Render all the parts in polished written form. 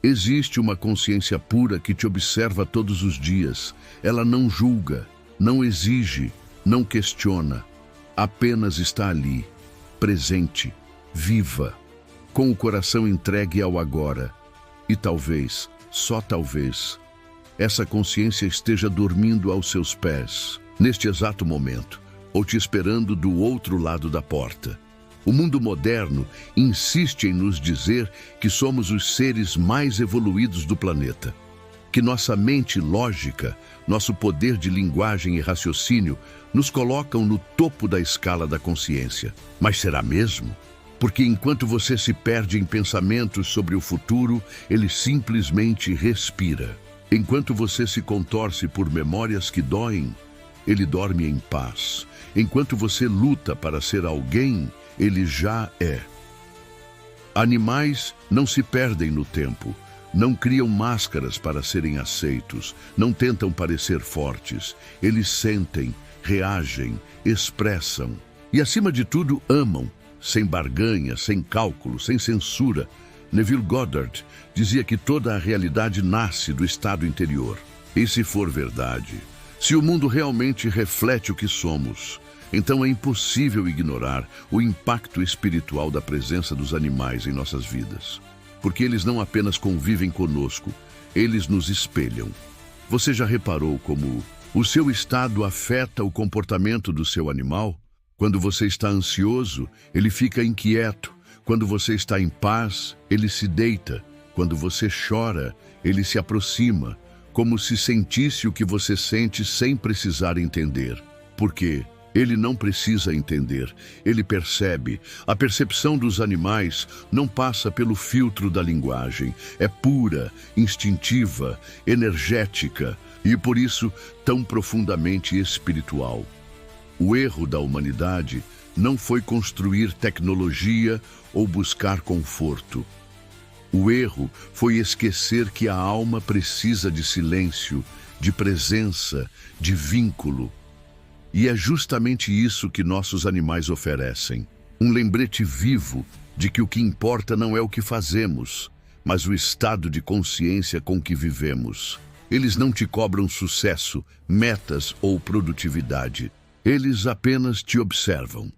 Existe uma consciência pura que te observa todos os dias. Ela não julga, não exige, não questiona. Apenas está ali, presente, viva, com o coração entregue ao agora. E talvez, só talvez, essa consciência esteja dormindo aos seus pés, neste exato momento, ou te esperando do outro lado da porta. O mundo moderno insiste em nos dizer que somos os seres mais evoluídos do planeta, que nossa mente lógica, nosso poder de linguagem e raciocínio nos colocam no topo da escala da consciência. Mas será mesmo? Porque enquanto você se perde em pensamentos sobre o futuro, ele simplesmente respira. Enquanto você se contorce por memórias que doem, ele dorme em paz. Enquanto você luta para ser alguém, ele já é. Animais não se perdem no tempo, não criam máscaras para serem aceitos, não tentam parecer fortes. Eles sentem, reagem, expressam e, acima de tudo, amam, sem barganha, sem cálculo, sem censura. Neville Goddard dizia que toda a realidade nasce do estado interior. E se for verdade, se o mundo realmente reflete o que somos, então é impossível ignorar o impacto espiritual da presença dos animais em nossas vidas. Porque eles não apenas convivem conosco, eles nos espelham. Você já reparou como o seu estado afeta o comportamento do seu animal? Quando você está ansioso, ele fica inquieto. Quando você está em paz, ele se deita. Quando você chora, ele se aproxima, como se sentisse o que você sente sem precisar entender. Por quê? Ele não precisa entender, ele percebe. A percepção dos animais não passa pelo filtro da linguagem. É pura, instintiva, energética e, por isso, tão profundamente espiritual. O erro da humanidade não foi construir tecnologia ou buscar conforto. O erro foi esquecer que a alma precisa de silêncio, de presença, de vínculo. E é justamente isso que nossos animais oferecem. Um lembrete vivo de que o que importa não é o que fazemos, mas o estado de consciência com que vivemos. Eles não te cobram sucesso, metas ou produtividade. Eles apenas te observam,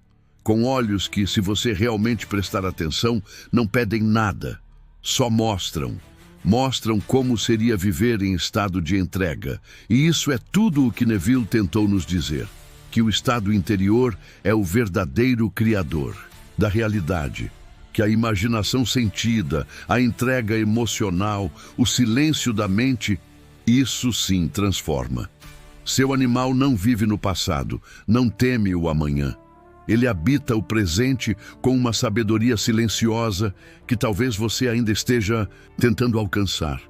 com olhos que, se você realmente prestar atenção, não pedem nada, só mostram. Mostram como seria viver em estado de entrega. E isso é tudo o que Neville tentou nos dizer. Que o estado interior é o verdadeiro criador da realidade, que a imaginação sentida, a entrega emocional, o silêncio da mente, isso sim transforma. Seu animal não vive no passado, não teme o amanhã. Ele habita o presente com uma sabedoria silenciosa que talvez você ainda esteja tentando alcançar.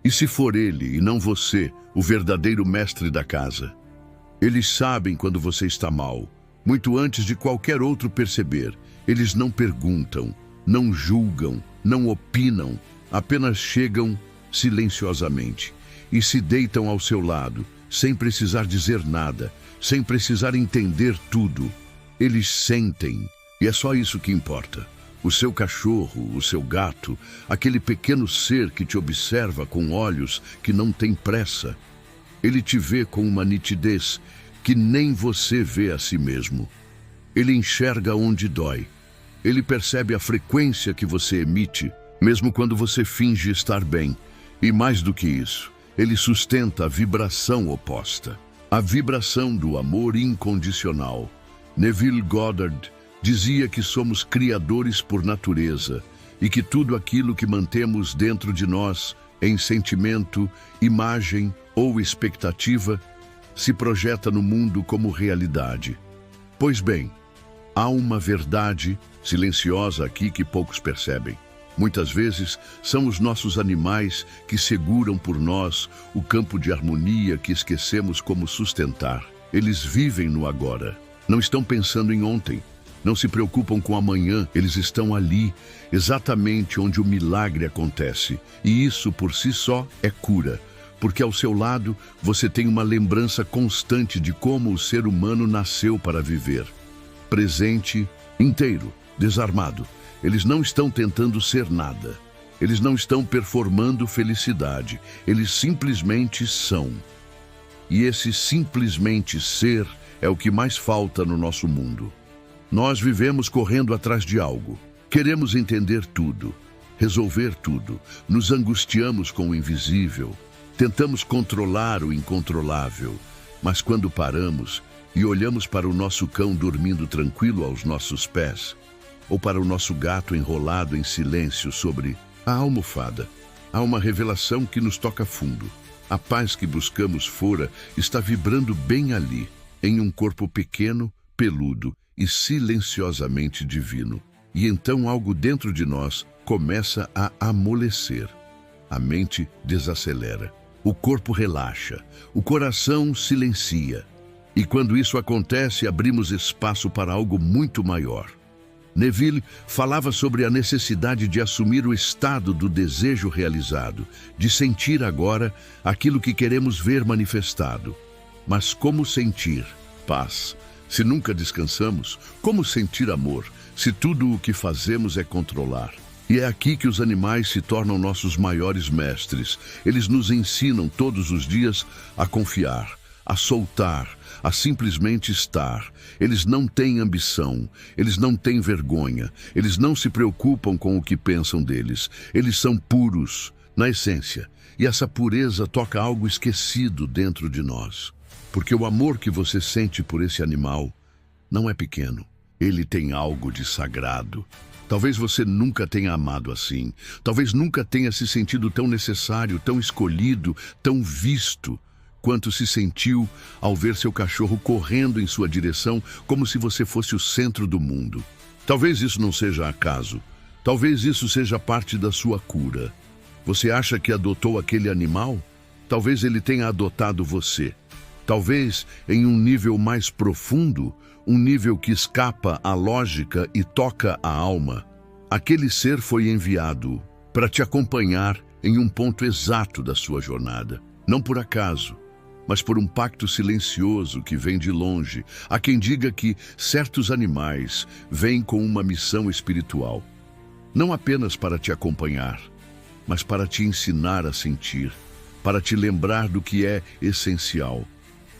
E se for ele e não você, o verdadeiro mestre da casa? Eles sabem quando você está mal, muito antes de qualquer outro perceber. Eles não perguntam, não julgam, não opinam, apenas chegam silenciosamente e se deitam ao seu lado, sem precisar dizer nada, sem precisar entender tudo. Eles sentem, e é só isso que importa. O seu cachorro, o seu gato, aquele pequeno ser que te observa com olhos que não têm pressa. Ele te vê com uma nitidez que nem você vê a si mesmo. Ele enxerga onde dói. Ele percebe a frequência que você emite, mesmo quando você finge estar bem. E mais do que isso, ele sustenta a vibração oposta, a vibração do amor incondicional. Neville Goddard dizia que somos criadores por natureza e que tudo aquilo que mantemos dentro de nós, em sentimento, imagem ou expectativa, se projeta no mundo como realidade. Pois bem, há uma verdade silenciosa aqui que poucos percebem. Muitas vezes são os nossos animais que seguram por nós o campo de harmonia que esquecemos como sustentar. Eles vivem no agora, não estão pensando em ontem, não se preocupam com amanhã, eles estão ali, exatamente onde o milagre acontece. E isso por si só é cura, porque ao seu lado você tem uma lembrança constante de como o ser humano nasceu para viver. Presente, inteiro, desarmado. Eles não estão tentando ser nada. Eles não estão performando felicidade, eles simplesmente são. E esse simplesmente ser é o que mais falta no nosso mundo. Nós vivemos correndo atrás de algo. Queremos entender tudo, resolver tudo. Nos angustiamos com o invisível. Tentamos controlar o incontrolável. Mas quando paramos e olhamos para o nosso cão dormindo tranquilo aos nossos pés, ou para o nosso gato enrolado em silêncio sobre a almofada, há uma revelação que nos toca fundo. A paz que buscamos fora está vibrando bem ali, em um corpo pequeno, peludo e silenciosamente divino. E então algo dentro de nós começa a amolecer. A mente desacelera, o corpo relaxa, o coração silencia. E quando isso acontece, abrimos espaço para algo muito maior. Neville falava sobre a necessidade de assumir o estado do desejo realizado, de sentir agora aquilo que queremos ver manifestado. Mas como sentir paz se nunca descansamos? Como sentir amor se tudo o que fazemos é controlar? E é aqui que os animais se tornam nossos maiores mestres. Eles nos ensinam todos os dias a confiar, a soltar, a simplesmente estar. Eles não têm ambição, eles não têm vergonha, eles não se preocupam com o que pensam deles. Eles são puros, na essência, e essa pureza toca algo esquecido dentro de nós. Porque o amor que você sente por esse animal não é pequeno, ele tem algo de sagrado. Talvez você nunca tenha amado assim, talvez nunca tenha se sentido tão necessário, tão escolhido, tão visto, quanto se sentiu ao ver seu cachorro correndo em sua direção como se você fosse o centro do mundo. Talvez isso não seja acaso. Talvez isso seja parte da sua cura. Você acha que adotou aquele animal? Talvez ele tenha adotado você. Talvez em um nível mais profundo, um nível que escapa à lógica e toca a alma. Aquele ser foi enviado para te acompanhar em um ponto exato da sua jornada. Não por acaso, mas por um pacto silencioso que vem de longe. Há quem diga que certos animais vêm com uma missão espiritual, não apenas para te acompanhar, mas para te ensinar a sentir, para te lembrar do que é essencial,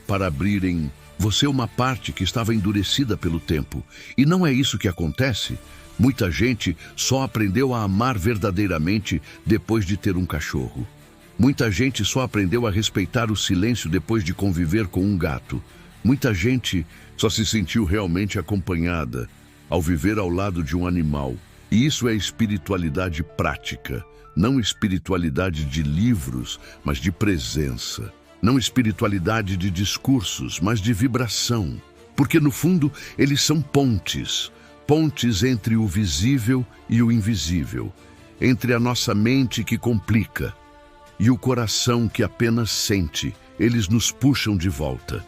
para abrir em você uma parte que estava endurecida pelo tempo. E não é isso que acontece? Muita gente só aprendeu a amar verdadeiramente depois de ter um cachorro. Muita gente só aprendeu a respeitar o silêncio depois de conviver com um gato. Muita gente só se sentiu realmente acompanhada ao viver ao lado de um animal. E isso é espiritualidade prática, não espiritualidade de livros, mas de presença. Não espiritualidade de discursos, mas de vibração. Porque no fundo eles são pontes. Pontes entre o visível e o invisível. Entre a nossa mente que complica e o coração que apenas sente. Eles nos puxam de volta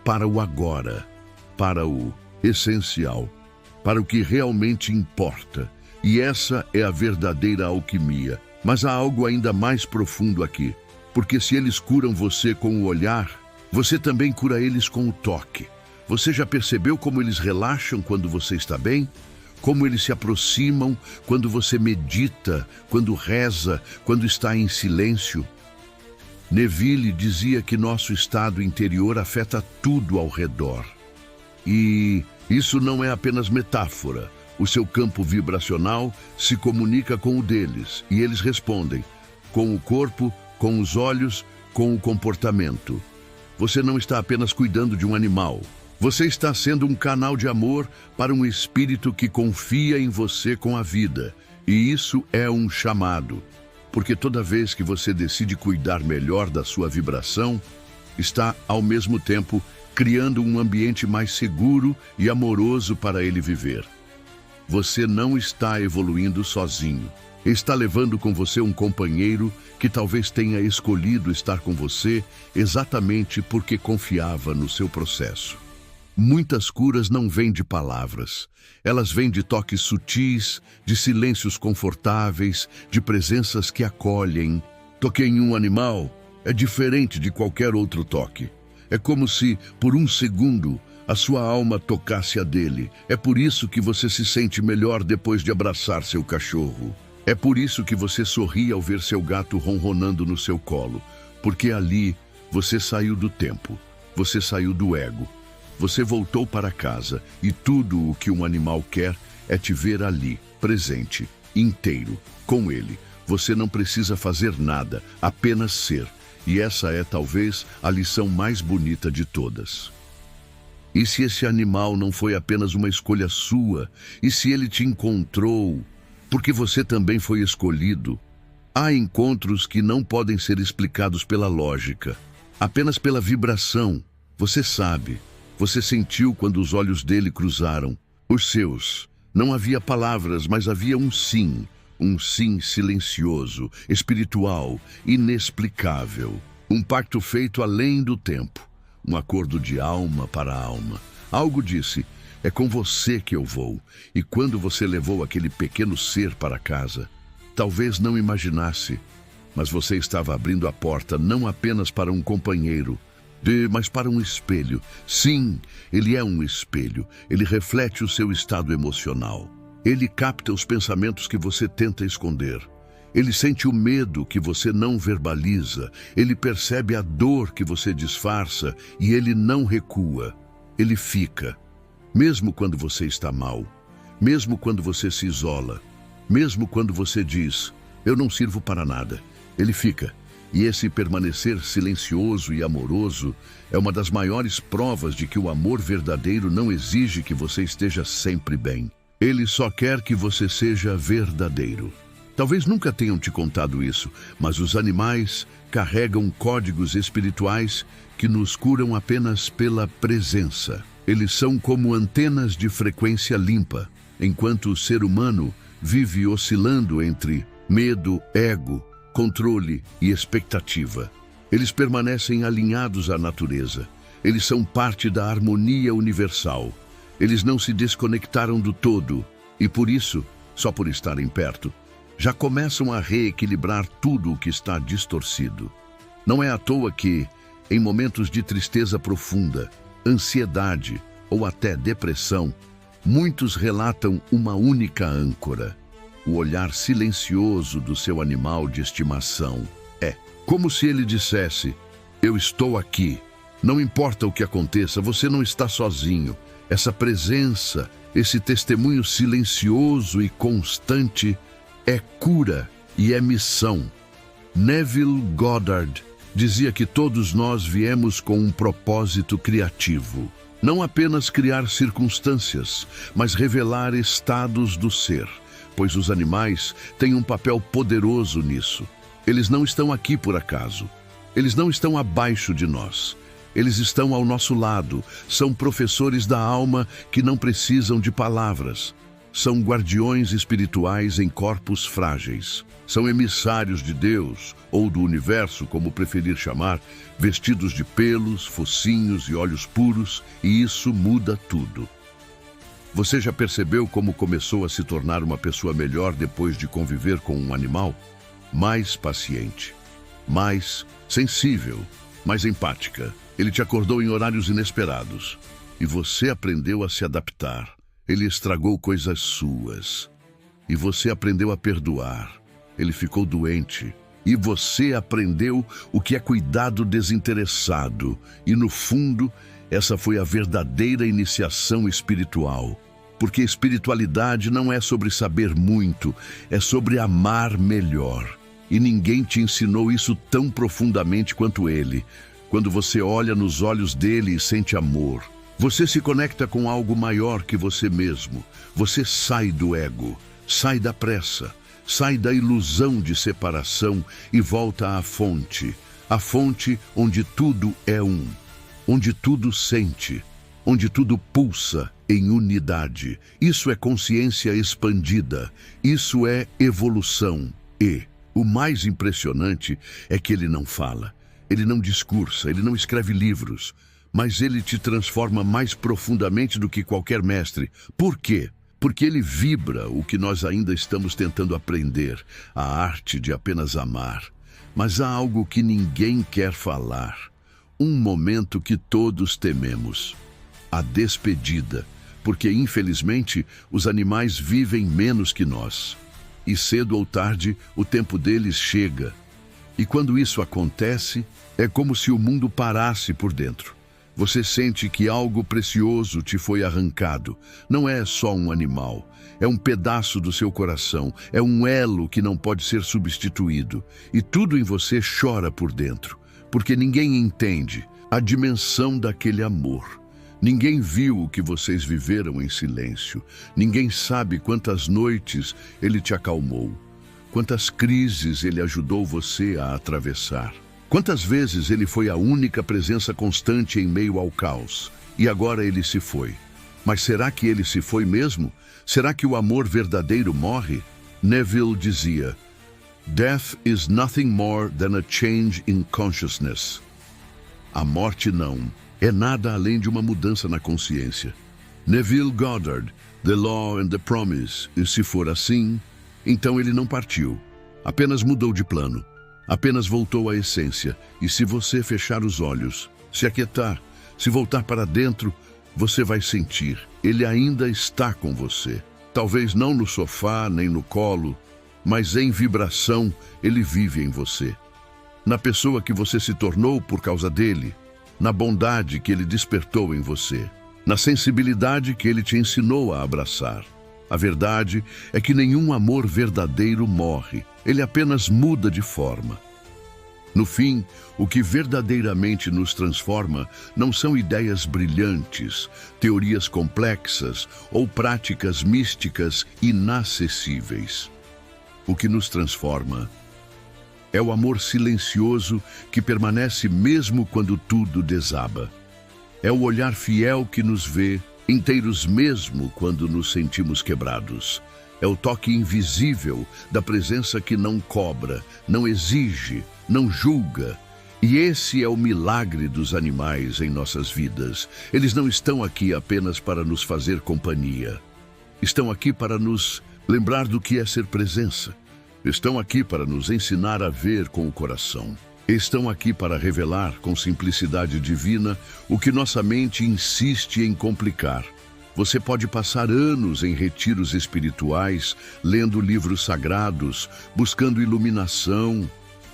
para o agora, para o essencial, para o que realmente importa. E essa é a verdadeira alquimia. Mas há algo ainda mais profundo aqui. Porque se eles curam você com o olhar, você também cura eles com o toque. Você já percebeu como eles relaxam quando você está bem? Como eles se aproximam quando você medita, quando reza, quando está em silêncio? Neville dizia que nosso estado interior afeta tudo ao redor. E isso não é apenas metáfora. O seu campo vibracional se comunica com o deles, e eles respondem, com o corpo, com os olhos, com o comportamento. Você não está apenas cuidando de um animal. Você está sendo um canal de amor para um espírito que confia em você com a vida. E isso é um chamado. Porque toda vez que você decide cuidar melhor da sua vibração, está, ao mesmo tempo, criando um ambiente mais seguro e amoroso para ele viver. Você não está evoluindo sozinho. Está levando com você um companheiro que talvez tenha escolhido estar com você exatamente porque confiava no seu processo. Muitas curas não vêm de palavras. Elas vêm de toques sutis, de silêncios confortáveis, de presenças que acolhem. Toquei em um animal é diferente de qualquer outro toque. É como se, por um segundo, a sua alma tocasse a dele. É por isso que você se sente melhor depois de abraçar seu cachorro. É por isso que você sorri ao ver seu gato ronronando no seu colo, porque ali você saiu do tempo, você saiu do ego, você voltou para casa e tudo o que um animal quer é te ver ali, presente, inteiro, com ele. Você não precisa fazer nada, apenas ser. E essa é talvez a lição mais bonita de todas. E se esse animal não foi apenas uma escolha sua? E se ele te encontrou? Porque você também foi escolhido. Há encontros que não podem ser explicados pela lógica, apenas pela vibração. Você sabe, você sentiu quando os olhos dele cruzaram, os seus. Não havia palavras, mas havia um sim silencioso, espiritual, inexplicável. Um pacto feito além do tempo, um acordo de alma para alma. Algo disse: é com você que eu vou. E quando você levou aquele pequeno ser para casa, talvez não imaginasse, mas você estava abrindo a porta não apenas para um companheiro, mas para um espelho. Sim, ele é um espelho. Ele reflete o seu estado emocional. Ele capta os pensamentos que você tenta esconder. Ele sente o medo que você não verbaliza. Ele percebe a dor que você disfarça e ele não recua. Ele fica. Mesmo quando você está mal, mesmo quando você se isola, mesmo quando você diz: eu não sirvo para nada, ele fica. E esse permanecer silencioso e amoroso é uma das maiores provas de que o amor verdadeiro não exige que você esteja sempre bem. Ele só quer que você seja verdadeiro. Talvez nunca tenham te contado isso, mas os animais carregam códigos espirituais que nos curam apenas pela presença. Eles são como antenas de frequência limpa, enquanto o ser humano vive oscilando entre medo, ego, controle e expectativa. Eles permanecem alinhados à natureza. Eles são parte da harmonia universal. Eles não se desconectaram do todo e, por isso, só por estarem perto, já começam a reequilibrar tudo o que está distorcido. Não é à toa que, em momentos de tristeza profunda, ansiedade ou até depressão, muitos relatam uma única âncora: o olhar silencioso do seu animal de estimação. É como se ele dissesse: eu estou aqui. Não importa o que aconteça, você não está sozinho. Essa presença, esse testemunho silencioso e constante é cura e é missão. Neville Goddard dizia que todos nós viemos com um propósito criativo. Não apenas criar circunstâncias, mas revelar estados do ser, pois os animais têm um papel poderoso nisso. Eles não estão aqui por acaso. Eles não estão abaixo de nós. Eles estão ao nosso lado, são professores da alma que não precisam de palavras. São guardiões espirituais em corpos frágeis. São emissários de Deus, ou do universo, como preferir chamar, vestidos de pelos, focinhos e olhos puros, e isso muda tudo. Você já percebeu como começou a se tornar uma pessoa melhor depois de conviver com um animal? Mais paciente, mais sensível, mais empática. Ele te acordou em horários inesperados e você aprendeu a se adaptar. Ele estragou coisas suas e você aprendeu a perdoar. Ele ficou doente e você aprendeu o que é cuidado desinteressado. E no fundo, essa foi a verdadeira iniciação espiritual. Porque espiritualidade não é sobre saber muito, é sobre amar melhor. E ninguém te ensinou isso tão profundamente quanto ele. Quando você olha nos olhos dele e sente amor, você se conecta com algo maior que você mesmo. Você sai do ego, sai da pressa, sai da ilusão de separação e volta à fonte. A fonte onde tudo é um, onde tudo sente, onde tudo pulsa em unidade. Isso é consciência expandida, isso é evolução. E o mais impressionante é que ele não fala. Ele não discursa, ele não escreve livros, mas ele te transforma mais profundamente do que qualquer mestre. Por quê? Porque ele vibra o que nós ainda estamos tentando aprender, a arte de apenas amar. Mas há algo que ninguém quer falar, um momento que todos tememos: a despedida, porque infelizmente os animais vivem menos que nós. e cedo ou tarde o tempo deles chega. E quando isso acontece, é como se o mundo parasse por dentro. Você sente que algo precioso te foi arrancado. Não é só um animal, é um pedaço do seu coração, é um elo que não pode ser substituído. E tudo em você chora por dentro, porque ninguém entende a dimensão daquele amor. Ninguém viu o que vocês viveram em silêncio. Ninguém sabe quantas noites ele te acalmou, quantas crises ele ajudou você a atravessar. Quantas vezes ele foi a única presença constante em meio ao caos, e agora ele se foi. Mas será que ele se foi mesmo? Será que o amor verdadeiro morre? Neville dizia, "Death is nothing more than a change in consciousness." A morte não é nada além de uma mudança na consciência. Neville Goddard, The Law and the Promise, e se for assim, então ele não partiu, apenas mudou de plano. Apenas voltou à essência, e se você fechar os olhos, se aquietar, se voltar para dentro, você vai sentir, ele ainda está com você. Talvez não no sofá, nem no colo, mas em vibração, ele vive em você. Na pessoa que você se tornou por causa dele, na bondade que ele despertou em você, na sensibilidade que ele te ensinou a abraçar. A verdade é que nenhum amor verdadeiro morre, ele apenas muda de forma. No fim, o que verdadeiramente nos transforma não são ideias brilhantes, teorias complexas ou práticas místicas inacessíveis. O que nos transforma é o amor silencioso que permanece mesmo quando tudo desaba. É o olhar fiel que nos vê inteiros mesmo quando nos sentimos quebrados. É o toque invisível da presença que não cobra, não exige, não julga. E esse é o milagre dos animais em nossas vidas. Eles não estão aqui apenas para nos fazer companhia. Estão aqui para nos lembrar do que é ser presença. Estão aqui para nos ensinar a ver com o coração. Estão aqui para revelar com simplicidade divina o que nossa mente insiste em complicar. Você pode passar anos em retiros espirituais, lendo livros sagrados, buscando iluminação,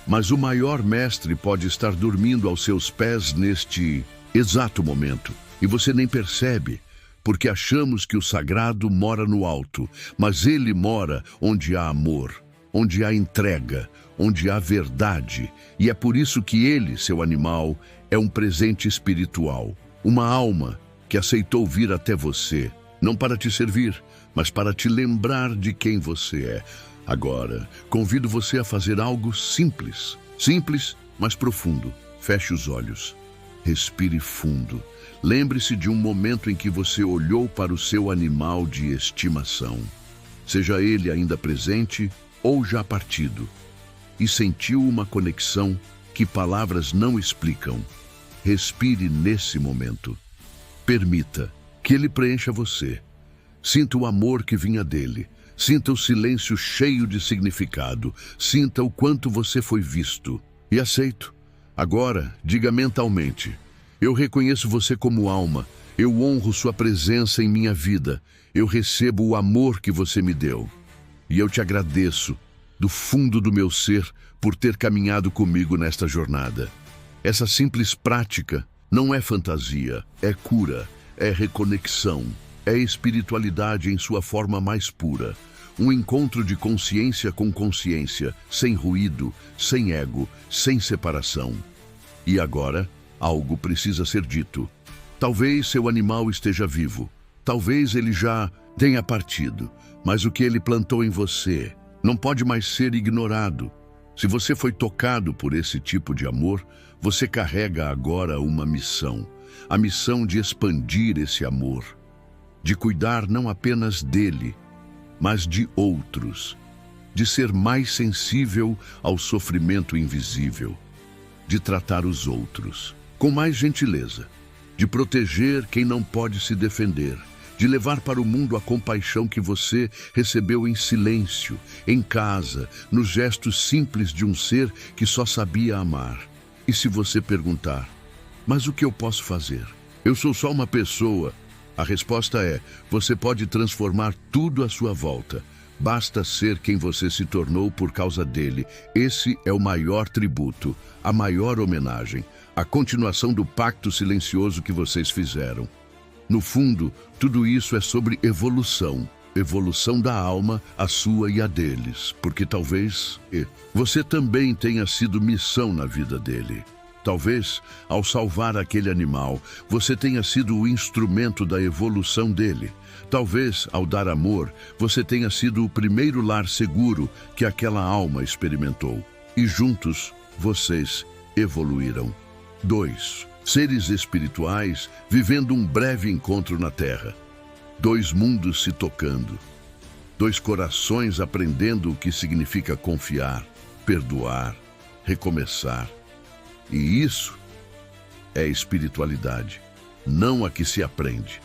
mas o maior mestre pode estar dormindo aos seus pés neste exato momento, e você nem percebe, porque achamos que o sagrado mora no alto, mas ele mora onde há amor, onde há entrega, onde há verdade, e é por isso que ele, seu animal, é um presente espiritual, uma alma que aceitou vir até você, não para te servir, mas para te lembrar de quem você é. Agora, convido você a fazer algo simples, mas profundo. Feche os olhos, respire fundo. Lembre-se de um momento em que você olhou para o seu animal de estimação, seja ele ainda presente ou já partido, e sentiu uma conexão que palavras não explicam. Respire nesse momento. Permita que ele preencha você. Sinta o amor que vinha dele. Sinta o silêncio cheio de significado. Sinta o quanto você foi visto. E aceito. Agora, diga mentalmente: eu reconheço você como alma. Eu honro sua presença em minha vida. Eu recebo o amor que você me deu. E eu te agradeço, do fundo do meu ser, por ter caminhado comigo nesta jornada. Essa simples prática não é fantasia, é cura, é reconexão, é espiritualidade em sua forma mais pura. Um encontro de consciência com consciência, sem ruído, sem ego, sem separação. E agora, algo precisa ser dito. Talvez seu animal esteja vivo, talvez ele já tenha partido, mas o que ele plantou em você não pode mais ser ignorado. Se você foi tocado por esse tipo de amor, você carrega agora uma missão. A missão de expandir esse amor, de cuidar não apenas dele, mas de outros, de ser mais sensível ao sofrimento invisível, de tratar os outros com mais gentileza, de proteger quem não pode se defender, de levar para o mundo a compaixão que você recebeu em silêncio, em casa, nos gestos simples de um ser que só sabia amar. E se você perguntar: mas o que eu posso fazer? Eu sou só uma pessoa. A resposta é: você pode transformar tudo à sua volta. Basta ser quem você se tornou por causa dele. Esse é o maior tributo, a maior homenagem, a continuação do pacto silencioso que vocês fizeram. No fundo, tudo isso é sobre evolução. Evolução da alma, a sua e a deles. Porque talvez você também tenha sido missão na vida dele. Talvez, ao salvar aquele animal, você tenha sido o instrumento da evolução dele. Talvez, ao dar amor, você tenha sido o primeiro lar seguro que aquela alma experimentou. E juntos, vocês evoluíram. 2. Seres espirituais vivendo um breve encontro na Terra. 2 mundos se tocando. 2 corações aprendendo o que significa confiar, perdoar, recomeçar. E isso é espiritualidade, não a que se aprende,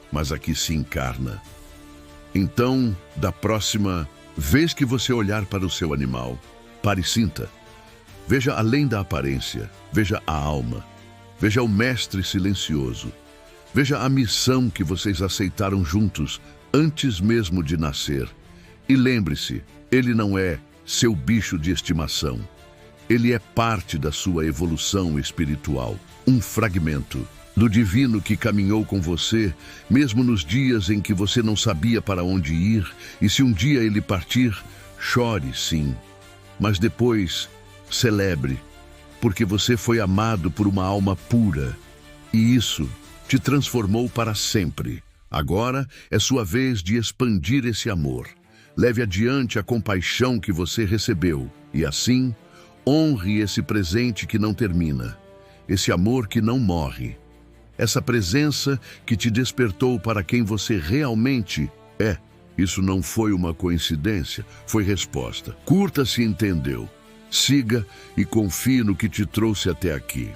mas a que se encarna. Então, da próxima vez que você olhar para o seu animal, pare e sinta. Veja além da aparência, veja a alma, veja o mestre silencioso, veja a missão que vocês aceitaram juntos antes mesmo de nascer. E lembre-se, ele não é seu bicho de estimação. Ele é parte da sua evolução espiritual, um fragmento do divino que caminhou com você, mesmo nos dias em que você não sabia para onde ir, e se um dia ele partir, chore sim, mas depois celebre, porque você foi amado por uma alma pura, e isso te transformou para sempre. Agora é sua vez de expandir esse amor. Leve adiante a compaixão que você recebeu, e assim, honre esse presente que não termina, esse amor que não morre, essa presença que te despertou para quem você realmente é. Isso não foi uma coincidência, foi resposta. Curta se entendeu. Siga e confie no que te trouxe até aqui.